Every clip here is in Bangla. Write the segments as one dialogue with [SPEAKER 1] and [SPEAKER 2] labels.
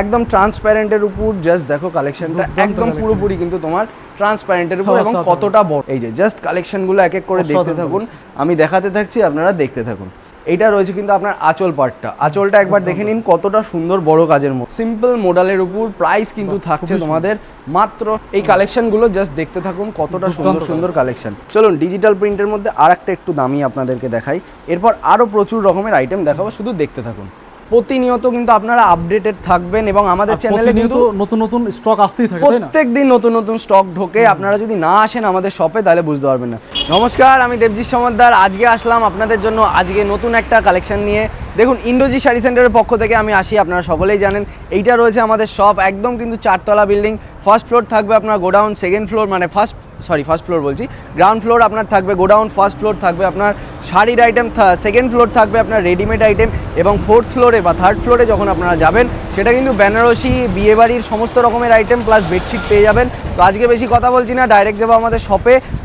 [SPEAKER 1] একদম ট্রান্সপারেন্টের উপর জাস্ট দেখো কালেকশনটা একদম পুরোপুরি কিন্তু তোমার ট্রান্সপারেন্টের উপর এবং কতটা বড়। এই যে জাস্ট কালেকশনগুলো এক এক করে দেখতে থাকুন, আমি দেখাতে থাকছি, আপনারা দেখতে থাকুন। এইটা রয়েছে কিন্তু আপনার আঁচল পার্টটা, আঁচলটা একবার দেখে নিন কতটা সুন্দর বড় কাজের মধ্যে সিম্পল মডেলের উপর প্রাইস কিন্তু থাকছে তোমাদের মাত্র। এই কালেকশনগুলো জাস্ট দেখতে থাকুন কতটা সুন্দর সুন্দর কালেকশন। চলুন ডিজিটাল প্রিন্টের মধ্যে আর একটা একটু দামি আপনাদেরকে দেখাই, এরপর আরও প্রচুর রকমের আইটেম দেখাবো, শুধু দেখতে থাকুন। প্রতিনিয়ত কিন্তু আপনারা আপডেটেড থাকবেন এবং আমাদের চ্যানেলে কিন্তু
[SPEAKER 2] নতুন নতুন স্টক আসতেই থাকে,
[SPEAKER 1] প্রত্যেকদিন নতুন নতুন স্টক ঢোকে। আপনারা যদি না আসেন আমাদের শপে তাহলে বুঝতে পারবেন না। নমস্কার, আমি দেবজিৎ সমাদ্দার। আজকে আসলাম আপনাদের জন্য আজকে নতুন একটা কালেকশন নিয়ে। দেখুন ইন্ডোজি শাড়ি সেন্টারের পক্ষ থেকে আমি আসি, আপনারা সকলেই জানেন এইটা রয়েছে আমাদের শপ, একদম কিন্তু 4 তলা বিল্ডিং। ফার্স্ট ফ্লোর থাকবে আপনার গোডাউন, সেকেন্ড ফ্লোর মানে ফার্স্ট ফ্লোর বলছি, গ্রাউন্ড ফ্লোর আপনার থাকবে গোডাউন, ফার্স্ট ফ্লোর থাকবে আপনার শাড়ির আইটেম, সেকেন্ড ফ্লোর থাকবে আপনার রেডিমেড আইটেম এবং ফোর্থ ফ্লোরে বা থার্ড ফ্লোরে যখন আপনারা যাবেন সেটা কিন্তু বেনারসি বিয়েবাড়ির সমস্ত রকমের আইটেম প্লাস বেডশিট পেয়ে যাবেন। তো আজকে বেশি কথা বলছি না, ডাইরেক্ট যাবো আমাদের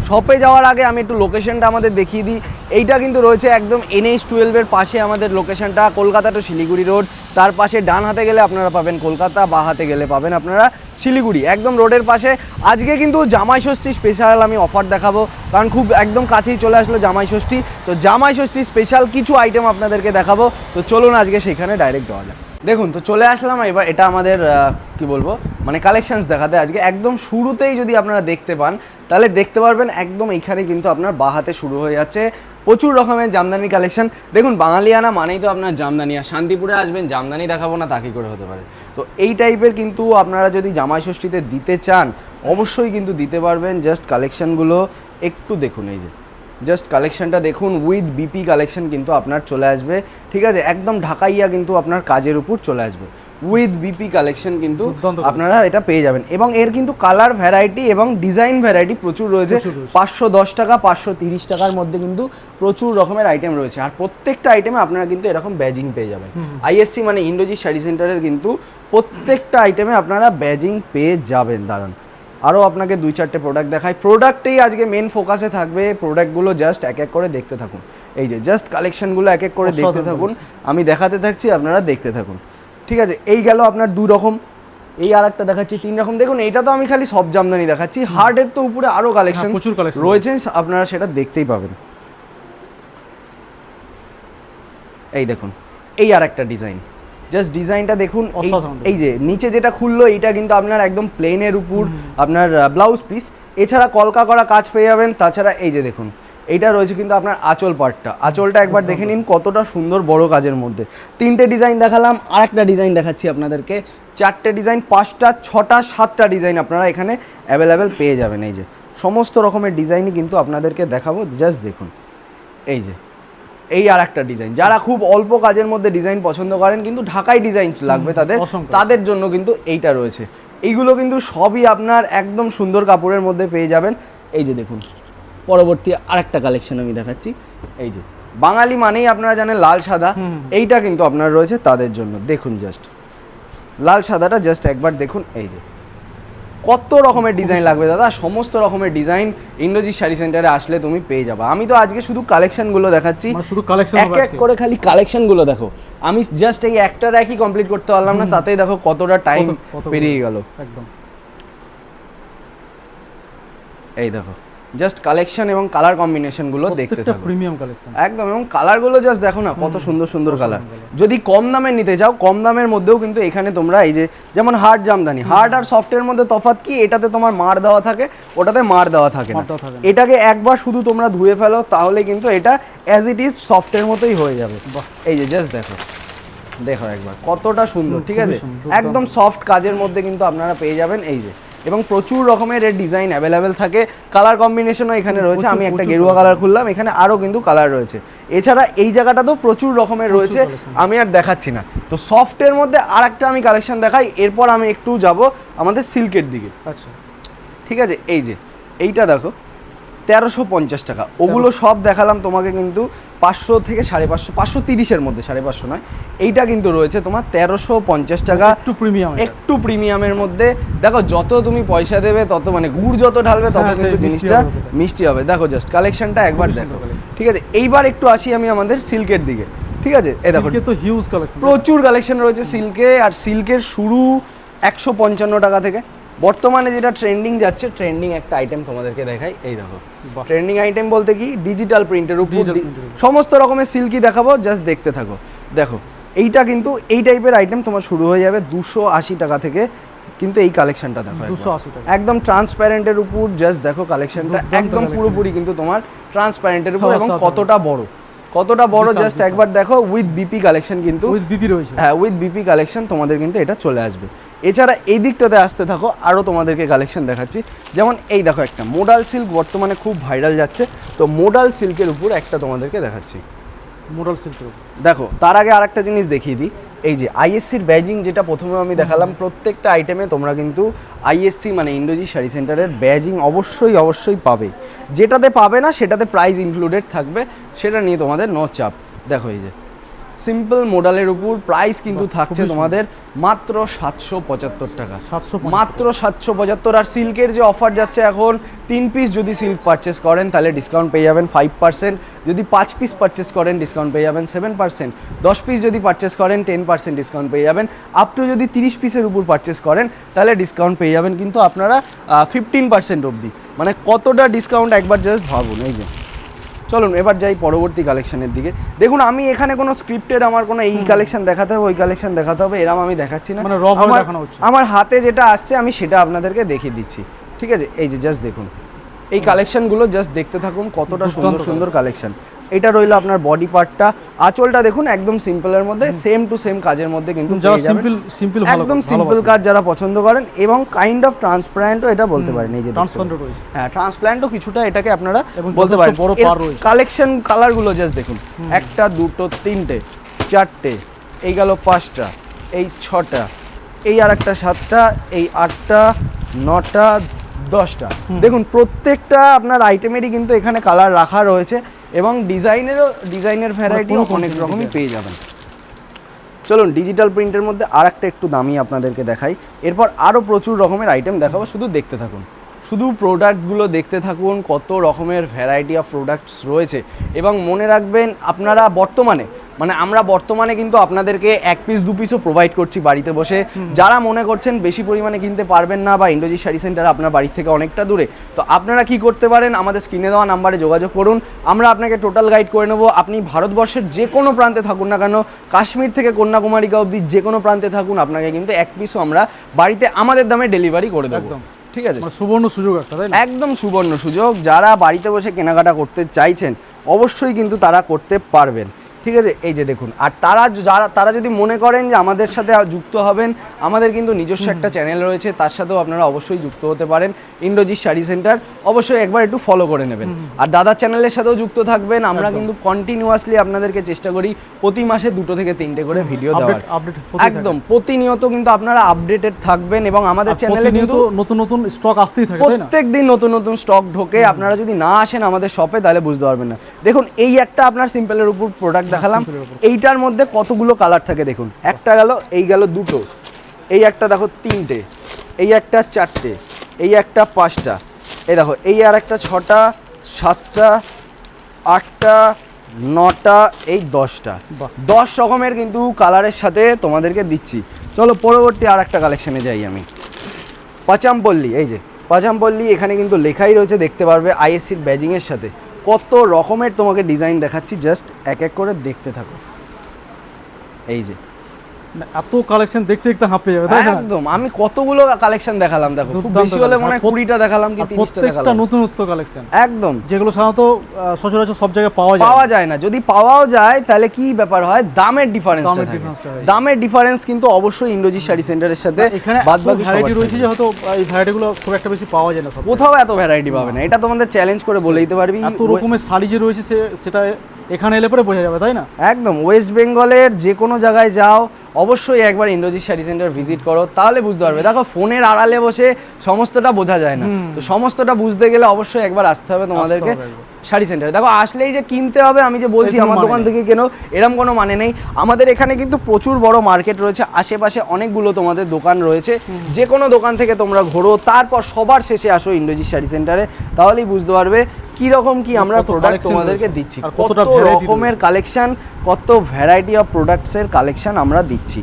[SPEAKER 1] শপে যাওয়ার আগে আমি একটু লোকেশনটা আমাদের দেখিয়ে দিই। এইটা কিন্তু রয়েছে একদম NH-12 পাশে আমাদের লোকেশনটা, কলকাতা টু শিলিগুড়ি রোড। তার পাশে ডান হাতে গেলে আপনারা পাবেন কলকাতা, বাঁ হাতে গেলে পাবেন আপনারা শিলিগুড়ি, একদম রোডের পাশে। আজকে কিন্তু জামাই ষষ্ঠী স্পেশাল আমি অফার দেখাবো, কারণ খুব একদম কাছেই চলে আসলো জামাই ষষ্ঠী। তো জামাই ষষ্ঠী স্পেশাল কিছু আইটেম আপনাদেরকে দেখাবো, তো চলুন আজকে সেখানে ডাইরেক্ট যাওয়া যাক। দেখুন তো চলে আসলাম এবার, এটা আমাদের কি বলবো মানে কালেকশনস দেখাতে। আজকে একদম শুরুতেই যদি আপনারা দেখতে পান তাহলে দেখতে পারবেন একদম এইখানে কিন্তু আপনার বাঁ হাতে শুরু হয়ে যাচ্ছে প্রচুর রকমের জামদানি কালেকশন। দেখুন বাঙালিয়ানা মানেই তো আপনার জামদানি, আর শান্তিপুরে আসবেন জামদানি দেখাবো না তা কী করে হতে পারে। তো এই টাইপের কিন্তু আপনারা যদি জামাই ষষ্ঠীতে দিতে চান অবশ্যই কিন্তু দিতে পারবেন। জাস্ট কালেকশনগুলো একটু দেখুন, এই যে জাস্ট কালেকশনটা দেখুন, উইথ বিপি কালেকশন কিন্তু আপনার চলে আসবে, ঠিক আছে, একদম ঢাকাইয়া কিন্তু আপনার কাজের উপর চলে আসবে। উইথ বিপি কালেকশন কিন্তু আপনারা এটা পেয়ে যাবেন এবং এর কিন্তু কালার ভ্যারাইটি এবং ডিজাইন ভ্যারাইটি প্রচুর রয়েছে। 510 টাকা 530 টাকার মধ্যে কিন্তু প্রচুর রকমের আইটেম রয়েছে, আর প্রত্যেকটা আইটেমে আপনারা কিন্তু এরকম ব্যাজিং পেয়ে যাবেন। ISC মানে ইন্ডোজি শাড়ি সেন্টারের কিন্তু প্রত্যেকটা আইটেমে আপনারা ব্যাজিং পেয়ে যাবেন। দাঁড়ান আরও আপনাকে 2-4টে প্রোডাক্ট দেখাই, প্রোডাক্টেই আজকে মেন ফোকাসে থাকবে। প্রোডাক্টগুলো জাস্ট এক এক করে দেখতে থাকুন, এই যে জাস্ট কালেকশনগুলো এক এক করে দেখতে থাকুন, আমি দেখাতে থাকছি, আপনারা দেখতে থাকুন, ঠিক আছে। এই গেল আপনার 2 রকম, এই আর একটা দেখাচ্ছি 3 রকম। দেখুন এইটা তো আমি খালি সব জামদানি দেখাচ্ছি, হার্ডের তো উপরে আরও কালেকশন রয়েছে, আপনারা সেটা দেখতেই পাবেন। এই দেখুন এই আর একটা ডিজাইন, জাস্ট ডিজাইনটা দেখুন। এই যে নিচে যেটা খুললো এইটা কিন্তু আপনার একদম প্লেনের উপর আপনার ব্লাউজ পিস, এছাড়া কলকা করা কাজ পেয়ে যাবেন। তাছাড়া এই যে দেখুন এইটা রয়েছে কিন্তু আপনার আঁচল পার্টটা, আঁচলটা একবার দেখে নিন কতটা সুন্দর বড় কাজের মধ্যে। 3টে ডিজাইন দেখালাম, আর একটা ডিজাইন দেখাচ্ছি আপনাদেরকে, 4টে ডিজাইন, 5টা 6টা 7টা ডিজাইন আপনারা এখানে অ্যাভেলেবেল পেয়ে যাবেন। এই যে সমস্ত রকমের ডিজাইনই কিন্তু আপনাদেরকে দেখাবো, জাস্ট দেখুন। এই যে এই আর একটা ডিজাইন, যারা খুব অল্প কাজের মধ্যে ডিজাইন পছন্দ করেন কিন্তু ঢাকাই ডিজাইন লাগবে তাদের জন্য কিন্তু এইটা রয়েছে। এইগুলো কিন্তু সবই আপনার একদম সুন্দর কাপড়ের মধ্যে পেয়ে যাবেন। এই যে দেখুন পরবর্তী আরেকটা কালেকশন আমি দেখাচ্ছি, এই যে বাঙালি মানেই আপনারা জানেন লাল সাদা, এইটা কিন্তু আপনার রয়েছে তাদের জন্য। দেখুন জাস্ট লাল সাদাটা জাস্ট একবার দেখুন, এই যে কত রকমের ডিজাইন লাগবে দাদা, সমস্ত রকমের ডিজাইন ইন্ডোজি শাড়ি সেন্টারে আসলে তুমি পেয়ে যাবে। আমি তো আজকে শুধু কালেকশনগুলো দেখাচ্ছি, এক এক করে খালি কালেকশনগুলো দেখো। আমি জাস্ট এই একটা র্যাকই কমপ্লিট করতে পারলাম না, তাতেই দেখো কতটা টাইম পেরিয়ে গেল। একদম এই দেখো জাস্ট কালেকশন এবং কালার কম্বিনেশনগুলো দেখতে থাকো,
[SPEAKER 2] প্রিমিয়াম কালেকশন একদম।
[SPEAKER 1] এবং কালারগুলো জাস্ট দেখো না কত সুন্দর সুন্দর কালার। যদি কম দামে নিতে চাও, কম দামের মধ্যেও কিন্তু এখানে তোমরা এই যে যেমন হার্ড জামদানি, হার্ড আর সফটের মধ্যে তফাৎ কি, এটাতে তোমার মার দেওয়া থাকে, ওটাতে মার দেওয়া থাকে না। এটাকে একবার শুধু তোমরা ধুয়ে ফেলো তাহলে কিন্তু এটা অ্যাজ ইট ইজ সফটের মতোই হয়ে যাবে। এই যে জাস্ট দেখো দেখো একবার কতটা সুন্দর, ঠিক আছে, একদম সফট কাজের মধ্যে কিন্তু আপনারা পেয়ে যাবেন। এই যে এবং প্রচুর রকমের এর ডিজাইন অ্যাভেলেবেল থাকে, কালার কম্বিনেশনও এখানে রয়েছে। আমি একটা গেরুয়া কালার খুললাম, এখানে আরও কিন্তু কালার রয়েছে। এছাড়া এই জায়গাটাতেও প্রচুর রকমের রয়েছে, আমি আর দেখাচ্ছি না। তো সফটের মধ্যে আর একটা আমি কালেকশন দেখাই, এরপর আমি একটু যাব আমাদের সিল্কের দিকে। আচ্ছা ঠিক আছে, এই যে এইটা দেখো 1350 টাকা, ওগুলো সব দেখালাম তোমাকে কিন্তু 500 থেকে 550, 530-এর মধ্যে, 550 নয়। এইটা কিন্তু রয়েছে তোমার 1350 টাকা, একটু প্রিমিয়ামের মধ্যে। দেখো যত তুমি পয়সা দেবে তত মানে গুড় যত ঢালবে তত কিন্তু জিনিসটা মিষ্টি হবে। দেখো জাস্ট কালেকশনটা একবার দেখো, ঠিক আছে। এইবার একটু আসি আমি আমাদের সিল্কের দিকে, ঠিক আছে, এই দেখো
[SPEAKER 2] সিল্কের তো হিউজ কালেকশন,
[SPEAKER 1] প্রচুর কালেকশন রয়েছে সিল্কে। আর সিল্কের শুরু 155 টাকা থেকে। বর্তমানে যেটা ট্রেন্ডিং যাচ্ছে, ট্রেন্ডিং একটা আইটেম তোমাদেরকে দেখাই, এই দেখো।
[SPEAKER 2] বাহ।
[SPEAKER 1] ট্রেন্ডিং আইটেম বলতে কি, ডিজিটাল প্রিন্টের উপর
[SPEAKER 2] Digital print এর
[SPEAKER 1] সমস্ত রকমের সিল্কই দেখাবো, জাস্ট দেখতে থাকো। দেখো এইটা কিন্তু এই টাইপের আইটেম তোমার শুরু হয়ে যাবে 280 টাকা থেকে। কিন্তু এই কালেকশনটা দেখো,
[SPEAKER 2] 280 টাকা।
[SPEAKER 1] একদম ট্রান্সপারেন্টের উপর, জাস্ট দেখো কালেকশনটা
[SPEAKER 2] দুর্দান্ত
[SPEAKER 1] একদম
[SPEAKER 2] collection।
[SPEAKER 1] পুরোপুরি কিন্তু তোমার ট্রান্সপারেন্টের উপর, এবং
[SPEAKER 2] অসাধারণ।
[SPEAKER 1] কতটা বড়, কতটা বড়
[SPEAKER 2] বিশাল,
[SPEAKER 1] জাস্ট
[SPEAKER 2] বিশাল।
[SPEAKER 1] একবার দেখো। উইথ বিপি কালেকশন কিন্তু,
[SPEAKER 2] উইথ বিপি রয়েছে।
[SPEAKER 1] হ্যাঁ উইথ বিপি কালেকশন তোমাদের কিন্তু এটা চলে আসবে। এছাড়া এই দিকটাতে আসতে থাকো, আরও তোমাদেরকে কালেকশন দেখাচ্ছি। যেমন এই দেখো একটা মোডাল সিল্ক বর্তমানে খুব ভাইরাল যাচ্ছে, তো মোডাল সিল্কের উপর একটা তোমাদেরকে দেখাচ্ছি।
[SPEAKER 2] মোডাল সিল্কের।
[SPEAKER 1] দেখো তার আগে আরেকটা জিনিস দেখিয়ে দিই, এই যে আইএসসির ব্যাজিং যেটা প্রথমে আমি দেখালাম, প্রত্যেকটা আইটেমে তোমরা কিন্তু আইএসসি মানে ইন্ডোজি শাড়ি সেন্টারের ব্যাজিং অবশ্যই পাবে। যেটাতে পাবে না সেটাতে প্রাইস ইনক্লুডেড থাকবে, সেটা নিয়ে তোমাদের নো চাপ। দেখো এই যে সিম্পল মোডালের উপর প্রাইস কিন্তু থাকছে
[SPEAKER 2] খুবই
[SPEAKER 1] তোমাদের মাত্র 775 টাকা,
[SPEAKER 2] 775
[SPEAKER 1] মাত্র 775। আর সিল্কের যে অফার যাচ্ছে এখন, 3 পিস যদি সিল্ক পারচেস করেন তাহলে ডিসকাউন্ট পেয়ে যাবেন 5%, যদি 5 পিস পারচেস করেন ডিসকাউন্ট পেয়ে যাবেন 7%, 10 পিস যদি পারচেস করেন 10% ডিসকাউন্ট পেয়ে যাবেন, আপ টু যদি 30 পিসের উপর পারচেস করেন তাহলে ডিসকাউন্ট পেয়ে যাবেন কিন্তু আপনারা 15% অবধি। মানে কতটা ডিসকাউন্ট একবার জাস্ট ভাবুন। এই যে চলুন এবার যাই পরবর্তী কালেকশনের দিকে। দেখুন আমি এখানে কোনো স্ক্রিপ্টেড আমার কোনো এই কালেকশন দেখাতে হবে, ওই কালেকশন দেখাতে হবে, এরম আমি দেখাচ্ছি না।
[SPEAKER 2] মানে raw ভাবে দেখানো হচ্ছে।
[SPEAKER 1] আমার হাতে যেটা আসছে আমি সেটা আপনাদেরকে দেখিয়ে দিচ্ছি, ঠিক আছে। এই যে জাস্ট দেখুন এই কালেকশনগুলো, জাস্ট দেখতে থাকুন কতটা সুন্দর
[SPEAKER 2] দুর্দান্ত
[SPEAKER 1] সুন্দর কালেকশন। এটা রইলো আপনার বডি পার্টটা, আঁচলটা দেখুন একদম সিম্পলের মধ্যে, সেম টু সেম কাজের মধ্যে কিন্তু
[SPEAKER 2] যারা
[SPEAKER 1] পেয়ে যাবেন।
[SPEAKER 2] সিম্পল
[SPEAKER 1] একদম সিম্পল কাজ যারা পছন্দ করেন, এবং কাইন্ড অফ ট্রান্সপারেন্টও এটা বলতে পারেন। এই যে
[SPEAKER 2] ট্রান্সপারেন্ট রয়েছে।
[SPEAKER 1] হ্যাঁ ট্রান্সপ্ল্যান্টও কিছুটা এটাকে আপনারা
[SPEAKER 2] এবং
[SPEAKER 1] বলতে
[SPEAKER 2] যথেষ্ট
[SPEAKER 1] পারেন।
[SPEAKER 2] বড় পার রয়েছে।
[SPEAKER 1] কালেকশন কালারগুলো জাস্ট দেখুন, একটা দুটো তিনটে চারটে, এই গেল পাঁচটা, এই ছটা, এই আর একটা সাতটা, এই আটটা, নটা, 10টা। দেখুন প্রত্যেকটা আপনার আইটেমেরই কিন্তু এখানে কালার রাখা রয়েছে, এবং ডিজাইনের ভ্যারাইটি অনেক রকমই পেয়ে যাবেন। চলুন ডিজিটাল প্রিন্টের মধ্যে আর একটা একটু দামি আপনাদেরকে দেখাই, এরপর আরও প্রচুর রকমের আইটেম দেখাবো, শুধু দেখতে থাকুন, শুধু প্রোডাক্টগুলো দেখতে থাকুন, কত রকমের ভ্যারাইটি অফ প্রোডাক্টস রয়েছে। এবং মনে রাখবেন আপনারা আমরা বর্তমানে কিন্তু আপনাদেরকে 1 পিস 2 পিসও প্রোভাইড করছি বাড়িতে বসে। যারা মনে করছেন বেশি পরিমাণে কিনতে পারবেন না, বা ইন্ডোজি শাড়ি সেন্টার আপনার বাড়ি থেকে অনেকটা দূরে, তো আপনারা কি করতে পারেন, আমাদের স্ক্রিনে দেওয়া নাম্বারে যোগাযোগ করুন, আমরা আপনাকে টোটাল গাইড করে নেবো। আপনি ভারতবর্ষের যে কোনো প্রান্তে থাকুন না কেন, কাশ্মীর থেকে কন্যাকুমারিকা অবধি যে কোনো প্রান্তে থাকুন, আপনাকে কিন্তু 1 পিসও আমরা বাড়িতে আমাদের দামে ডেলিভারি করে দেবো।
[SPEAKER 2] একদম
[SPEAKER 1] ঠিক আছে,
[SPEAKER 2] সুবর্ণ সুযোগ একটা, তাই না?
[SPEAKER 1] একদম সুবর্ণ সুযোগ। যারা বাড়িতে বসে কেনাকাটা করতে চাইছেন অবশ্যই কিন্তু তারা করতে পারবেন। ঠিক আছে, এই যে দেখুন। আর তারা যদি মনে করেন যে আমাদের সাথে যুক্ত হবেন, আমাদের কিন্তু নিজস্ব একটা চ্যানেল রয়েছে, তার সাথেও আপনারা অবশ্যই যুক্ত হতে পারেন, ইন্ডোজি শাড়ি সেন্টার। অবশ্যই একবার একটু ফলো করে নেবেন। আর দাদার চ্যানেলের সাথেও যুক্ত থাকবেন। আমরা কিন্তু কন্টিনিউয়াসলি আপনাদেরকে চেষ্টা করি প্রতি মাসে 2 থেকে 3টে করে ভিডিও দেওয়ার। একদম প্রতিনিয়ত কিন্তু আপনারা আপডেটেড থাকবেন, এবং আমাদের চ্যানেলে কিন্তু
[SPEAKER 2] নতুন নতুন স্টক আসতেই থাকে, তাই না?
[SPEAKER 1] প্রত্যেকদিন নতুন নতুন স্টক ঢোকে। আপনারা যদি না আসেন আমাদের শপে তাহলে বুঝতে পারবেন না। দেখুন এই একটা আপনার সিম্পলের উপর প্রোডাক্ট দেখালাম, এইটার মধ্যে কতগুলো কালার থাকে দেখুন। একটা গেল, এই গেল দুটো, এই একটা দেখো তিনটে, এই একটা চারটে, এই একটা পাঁচটা, এই দেখো এই আর একটা ছটা, সাতটা, আটটা, নটা, এই 10টা। 10 রকমের কিন্তু কালারের সাথে তোমাদেরকে দিচ্ছি। চলো পরবর্তী আর একটা কালেকশনে যাই আমি। পাচামপল্লী, এই যে পাচামপল্লী, এখানে কিন্তু লেখাই রয়েছে, দেখতে পারবে আইএসসির ব্যাজিংয়ের সাথে। কত রকমের তোমাকে ডিজাইন দেখাচ্ছি, জাস্ট এক এক করে দেখতে থাকো। এই যে
[SPEAKER 2] এত কালেকশন দেখতে দেখতে হাঁপিয়ে যাবে, তাই না?
[SPEAKER 1] একদম, আমি কতগুলো কালেকশন দেখালাম দেখো, খুব বেশি হলে মনে হয় 20টা দেখালাম কি 30টা
[SPEAKER 2] প্রত্যেকটা
[SPEAKER 1] দেখালাম।
[SPEAKER 2] নতুনত্ব কালেকশন,
[SPEAKER 1] একদম,
[SPEAKER 2] যেগুলো সাধারণত সচরাচর সব জায়গায় পাওয়া
[SPEAKER 1] যায় না। যদি পাওয়াও যায় তাহলে কি ব্যাপার হয়, দামের ডিফারেন্স। দামের ডিফারেন্স কিন্তু অবশ্যই ইন্ডোজি শাড়ি সেন্টারের সাথে
[SPEAKER 2] এখানে বাদবাকি ভ্যারাইটি রয়েছে, যে হয়তো এই ভ্যারাইটিগুলো খুব একটা বেশি পাওয়া যায় না,
[SPEAKER 1] কোথাও এত ভ্যারাইটি পাবে না। এটা তোমাদের চ্যালেঞ্জ করে বলে দিতে পারবি।
[SPEAKER 2] এত রকমের শাড়ি যে রয়েছে সেটা এখানে এলে পরে বোঝা যাবে, তাই না?
[SPEAKER 1] একদম, ওয়েস্ট বেঙ্গলের যে কোনো জায়গায় যাও অবশ্যই একবার ইন্ডোজি শাড়ি সেন্টার ভিজিট করো, তাহলে বুঝতে পারবে। দেখো ফোনের আড়ালে বসে সমস্তটা বোঝা যায় না, তো সমস্তটা বুঝতে গেলে অবশ্যই একবার আসতে হবে তোমাদেরকে শাড়ি সেন্টারে। দেখো আসলেই যে কিনতে হবে আমি যে বলছি আমার দোকান থেকে কেনো, এরকম কোনো মানে নেই। আমাদের এখানে কিন্তু প্রচুর বড় মার্কেট রয়েছে, আশেপাশে অনেকগুলো তোমাদের দোকান রয়েছে। যে কোনো দোকান থেকে তোমরা ঘোরো, তারপর সবার শেষে আসো ইন্ডোজি শাড়ি সেন্টারে, তাহলেই বুঝতে পারবে কি রকম কি আমরা
[SPEAKER 2] কত
[SPEAKER 1] প্রোডাক্ট
[SPEAKER 2] collection
[SPEAKER 1] তোমাদেরকে
[SPEAKER 2] রয়েছে,
[SPEAKER 1] দিচ্ছি,
[SPEAKER 2] আর
[SPEAKER 1] কত
[SPEAKER 2] কতটা variety
[SPEAKER 1] রকমের কালেকশন, কত ভ্যারাইটি অফ প্রোডাক্টসের কালেকশন আমরা দিচ্ছি।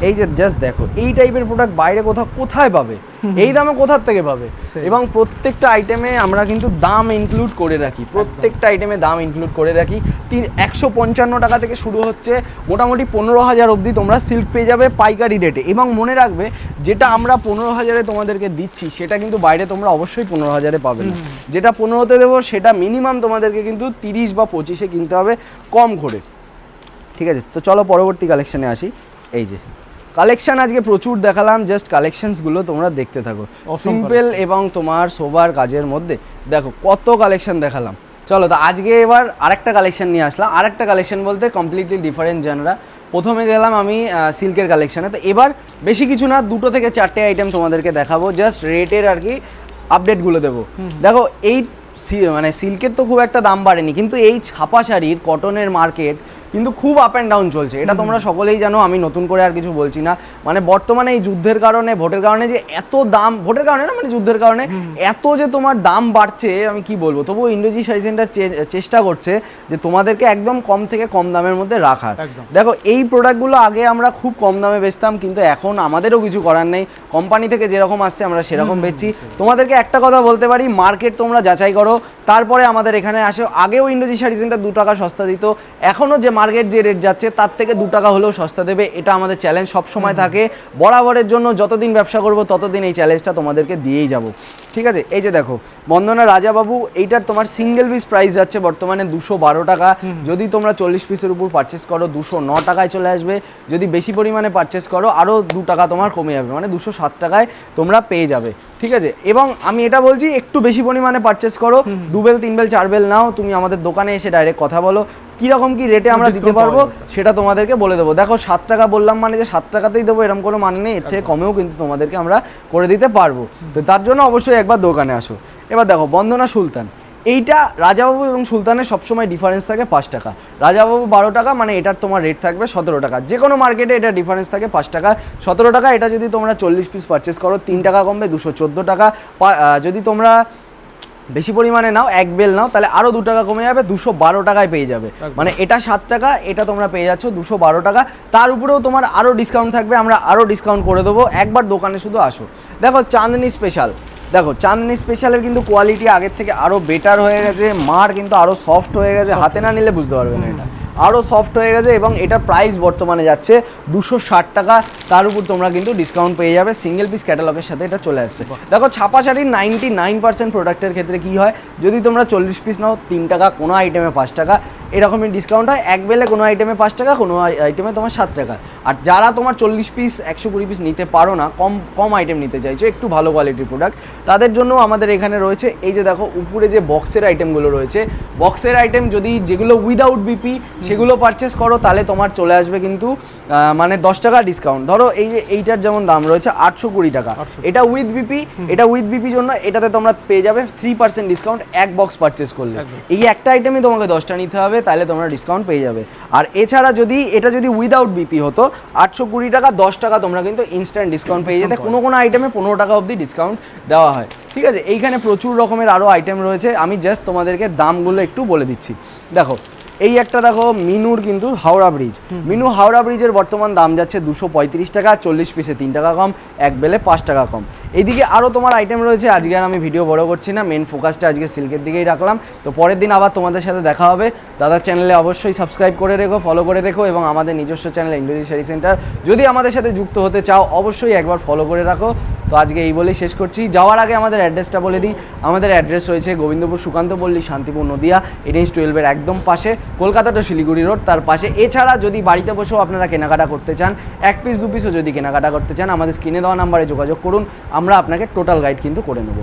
[SPEAKER 1] এই যে জাস্ট দেখো, এই টাইপের প্রোডাক্ট বাইরে কোথায় পাবে, এই দামে কোথার থেকে পাবে।
[SPEAKER 2] সেই।
[SPEAKER 1] এবং প্রত্যেকটা আইটেমে আমরা কিন্তু দাম ইনক্লুড করে রাখি, প্রত্যেকটা আইটেমে দাম ইনক্লুড করে রাখি। 155 টাকা থেকে শুরু হচ্ছে, মোটামুটি 15,000 অবধি তোমরা সিল্ক পেয়ে যাবে পাইকারি রেটে। এবং মনে রাখবে, যেটা আমরা 15,000-এ তোমাদেরকে দিচ্ছি সেটা কিন্তু বাইরে তোমরা অবশ্যই 15,000-এ পাবে না। যেটা 15-তে দেবো সেটা মিনিমাম তোমাদেরকে কিন্তু 30 বা 25-এ কিনতে হবে কম করে। ঠিক আছে, তো চলো পরবর্তী কালেকশানে আসি। এই যে কালেকশন আজকে প্রচুর দেখালাম, জাস্ট কালেকশনসগুলো তোমরা দেখতে থাকো। সিম্পল এবং তোমার সোবার কাজের মধ্যে দেখো কত কালেকশন দেখালাম। চলো, তো আজকে এবার আরেকটা কালেকশন নিয়ে আসলাম। আরেকটা কালেকশন বলতে কমপ্লিটলি ডিফারেন্ট জেনরা। প্রথমে গেলাম আমি সিল্কের কালেকশানে, তো এবার বেশি কিছু না, 2 থেকে 4টে আইটেম তোমাদেরকে দেখাবো, জাস্ট রেটের আর কি আপডেটগুলো দেবো। দেখো এই মানে সিল্কের তো খুব একটা দাম বাড়েনি, কিন্তু এই ছাপা শাড়ির কটনের মার্কেট কিন্তু খুব আপ অ্যান্ড ডাউন চলছে, এটা তোমরা সকলেই জানো, আমি নতুন করে আর কিছু বলছি না। মানে বর্তমানে এই যুদ্ধের কারণে, ভোটের কারণে যে এত দাম, ভোটের কারণে না মানে যুদ্ধের কারণে এত যে তোমার দাম বাড়ছে, আমি কি বলবো। তবুও ইন্ডোজি শাড়ি সেন্টার চেষ্টা করছে যে তোমাদেরকে একদম কম থেকে কম দামের মধ্যে রাখার। দেখো এই প্রোডাক্টগুলো আগে আমরা খুব কম দামে বেচতাম, কিন্তু এখন আমাদেরও কিছু করার নেই, কোম্পানি থেকে যেরকম আসছে আমরা সেরকম বেচছি। তোমাদেরকে একটা কথা বলতে পারি, মার্কেট তোমরা যাচাই করো, তারপরে আমাদের এখানে আসো। আগেও ইন্ডোজি শাড়ি সেন্টার 2 টাকা সস্তা দিত, এখনও যে মার্কেট যে রেট যাচ্ছে তার থেকে 2 টাকা হলেও সস্তা দেবে, এটা আমাদের চ্যালেঞ্জ সব সময় থাকে। বরাবরের জন্য যতদিন ব্যবসা করব ততদিন এই চ্যালেঞ্জটা তোমাদেরকে দিয়েই যাব। ঠিক আছে, এই যে দেখো বন্দনা রাজাবাবু, এইটার তোমার সিঙ্গেল পিস প্রাইস যাচ্ছে বর্তমানে 212 টাকা। যদি তোমরা 40 পিসের উপর পারচেস করো 209 টাকায় চলে আসবে। যদি বেশি পরিমাণে পারচেস করো আরও 2 টাকা তোমার কমে যাবে, মানে 207 টাকায় তোমরা পেয়ে যাবে। ঠিক আছে, এবং আমি এটা বলছি, একটু বেশি পরিমাণে পারচেস করো, 2 বেল 3 বেল 4 বেল নাও, তুমি আমাদের দোকানে এসে ডাইরেক্ট কথা বলো, কীরকম কী রেটে আমরা দিতে পারবো সেটা তোমাদেরকে বলে দেবো। দেখো 7 টাকা বললাম মানে যে 7 টাকাতেই দেবো এরকম কোনো মানে নেই, এর থেকে কমেও কিন্তু তোমাদেরকে আমরা করে দিতে পারবো। তো তার জন্য অবশ্যই একবার দোকানে আসো। এবার দেখো বন্দনা সুলতান, এইটা রাজাবাবু এবং সুলতানের সবসময় ডিফারেন্স থাকে 5 টাকা। রাজাবাবু 12 টাকা, মানে এটার তোমার রেট থাকবে 17 টাকা। যে কোনো মার্কেটে এটা ডিফারেন্স থাকে 5 টাকা 17 টাকা। এটা যদি তোমরা 40 পিস পারচেস করো 3 টাকা কমবে, 214 টাকা। যদি তোমরা বেশি পরিমাণে নাও, 1 বেল নাও, তাহলে আরও 2 টাকা কমে যাবে, 212 টাকায় পেয়ে যাবে। মানে এটা 7 টাকা, এটা তোমরা পেয়ে যাচ্ছ 212 টাকা। তার উপরেও তোমার আরও ডিসকাউন্ট থাকবে, আমরা আরও ডিসকাউন্ট করে দেবো, একবার দোকানে শুধু আসো। দেখো চাঁদনি স্পেশাল, দেখো চাঁদনি স্পেশালের কিন্তু কোয়ালিটি আগের থেকে আরও বেটার হয়ে গেছে, মার কিন্তু আরও সফট হয়ে গেছে, হাতে না নিলে বুঝতে পারবে না, এটা আরও সফট হয়ে গেছে। এবং এটা প্রাইস বর্তমানে যাচ্ছে 260 টাকা, তার উপর তোমরা কিন্তু ডিসকাউন্ট পেয়ে যাবে, সিঙ্গেল পিস ক্যাটালগের সাথে এটা চলে আসছে। দেখো ছাপা শাড়ির 99% প্রোডাক্টের ক্ষেত্রে কী হয়, যদি তোমরা 40 পিস নাও 3 টাকা, কোনো আইটেমে 5 টাকা, এরকমই ডিসকাউন্ট হয়। 1 বেলে কোনো আইটেমে 5 টাকা, কোনো আইটেমে তোমার 7 টাকা। আর যারা তোমার 40 পিস 120 পিস নিতে পারো না, কম আইটেম নিতে চাইছো, একটু ভালো কোয়ালিটির প্রোডাক্ট, তাদের জন্য আমাদের এখানে রয়েছে এই যে দেখো উপরে যে বক্সের আইটেমগুলো রয়েছে, বক্সের আইটেম যদি যেগুলো উইদাউট বিপি সেগুলো পারচেস করো তাহলে তোমার চলে আসবে কিন্তু মানে 10 টাকা ডিসকাউন্ট। ধরো এই যে এইটার যেমন দাম রয়েছে 820 টাকা, এটা উইথ বিপি, এটা উইথ বিপি জন্য এটাতে তোমরা পেয়ে যাবে 3% ডিসকাউন্ট এক বক্স পারচেস করলে। এই একটা আইটেমই তোমাকে 10টা নিতে হবে, তাহলে তোমরা ডিসকাউন্ট পেয়ে যাবে। আর এছাড়া যদি এটা যদি উইদাউট বিপি হতো 820 টাকা, 10 টাকা তোমরা কিন্তু ইনস্ট্যান্ট ডিসকাউন্ট পেয়ে যেতে। কোনো আইটেমে 15 টাকা অবধি ডিসকাউন্ট দেওয়া হয়। ঠিক আছে, এইখানে প্রচুর রকমের আরও আইটেম রয়েছে, আমি জাস্ট তোমাদেরকে দামগুলো একটু বলে দিচ্ছি। দেখো এই একটা দেখো মিনুর কিন্তু হাওড়া ব্রিজ, মিনু হাওড়া ব্রিজের বর্তমান দাম যাচ্ছে 235 টাকা, 40 পিসে 3 টাকা কম, 1 বেলে 5 টাকা কম। এইদিকে আরও তোমার আইটেম রয়েছে, আজকে আর আমি ভিডিও বড় করছি না, মেন ফোকাসটা আজকে সিল্কের দিকেই রাখলাম। তো পরের দিন আবার তোমাদের সাথে দেখা হবে। দাদার চ্যানেলে অবশ্যই সাবস্ক্রাইব করে রেখো, ফলো করে রেখো, এবং আমাদের নিজস্ব চ্যানেল ইন্ডোজি শাড়ি সেন্টার যদি আমাদের সাথে যুক্ত হতে চাও অবশ্যই একবার ফলো করে রাখো। তো আজকে এই বলেই শেষ করছি। যাওয়ার আগে আমাদের অ্যাড্রেসটা বলে দিই। আমাদের অ্যাড্রেস রয়েছে গোবিন্দপুর সুকান্ত পল্লী, শান্তিপুর, নদিয়া, NH 12-এর একদম পাশে, কলকাতা টু শিলিগুড়ি রোড তার পাশে। এছাড়া যদি বাড়িতে বসেও আপনারা কেনাকাটা করতে চান, 1 পিস 2 পিসও যদি কেনাকাটা করতে চান, আমাদের স্ক্রিনে দেওয়া নাম্বারে যোগাযোগ করুন, আমরা আপনাকে টোটাল গাইড কিন্তু করে নেব।